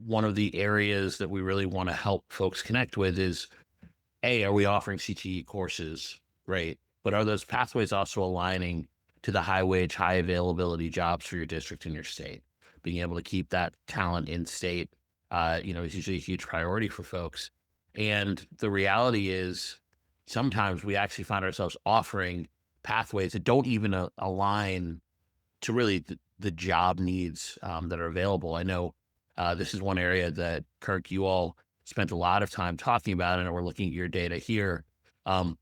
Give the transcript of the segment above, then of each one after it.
one of the areas that we really want to help folks connect with is, A, are we offering CTE courses? Right. But are those pathways also aligning to the high wage, high availability jobs for your district and your state? Being able to keep that talent in state, is usually a huge priority for folks. And the reality is sometimes we actually find ourselves offering pathways that don't even align to really the job needs that are available. I know this is one area that Kirk, you all spent a lot of time talking about, and we're looking at your data here.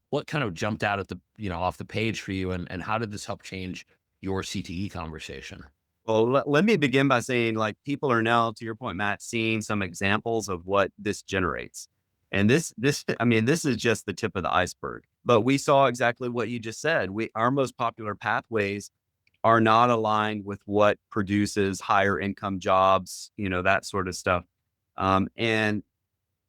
What kind of jumped out at off the page for you, and how did this help change your CTE conversation? Well, let me begin by saying, like, people are now, to your point, Matt, seeing some examples of what this generates. And I mean, this is just the tip of the iceberg. But we saw exactly what you just said. Our most popular pathways are not aligned with what produces higher income jobs, that sort of stuff. And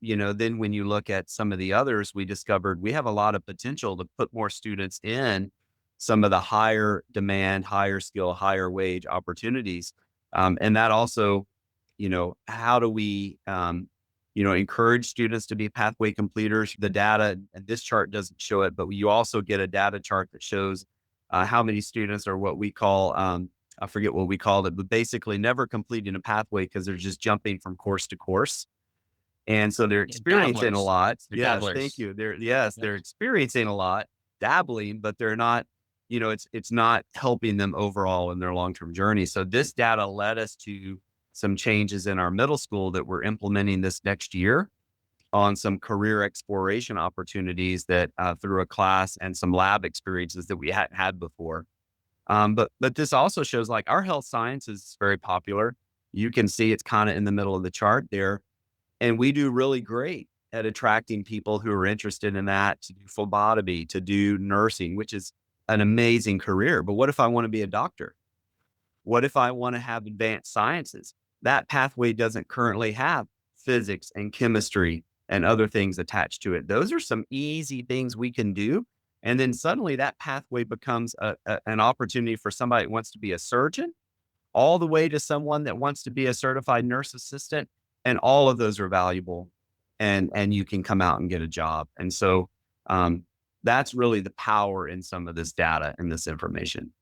then when you look at some of the others, we discovered we have a lot of potential to put more students in some of the higher demand, higher skill, higher wage opportunities. And that also, how do we, encourage students to be pathway completers? The data, and this chart doesn't show it, but you also get a data chart that shows how many students are what we call, I forget what we called it, but basically never completing a pathway because they're just jumping from course to course. And so they're Yeah, experiencing a dabblers. lot. They're Yes, thank dabblers. you. They're experiencing a lot, dabbling, but they're not, it's not helping them overall in their long-term journey. So this data led us to some changes in our middle school that we're implementing this next year on some career exploration opportunities that through a class and some lab experiences that we hadn't had before. But this also shows, like, our health science is very popular. You can see it's kind of in the middle of the chart there, and we do really great at attracting people who are interested in that, to do phlebotomy, to do nursing, which is an amazing career. But what if I want to be a doctor? What if I want to have advanced sciences? That pathway doesn't currently have physics and chemistry and other things attached to it. Those are some easy things we can do. And then suddenly that pathway becomes an opportunity for somebody that wants to be a surgeon, all the way to someone that wants to be a certified nurse assistant. And all of those are valuable, and you can come out and get a job. And so, that's really the power in some of this data and this information.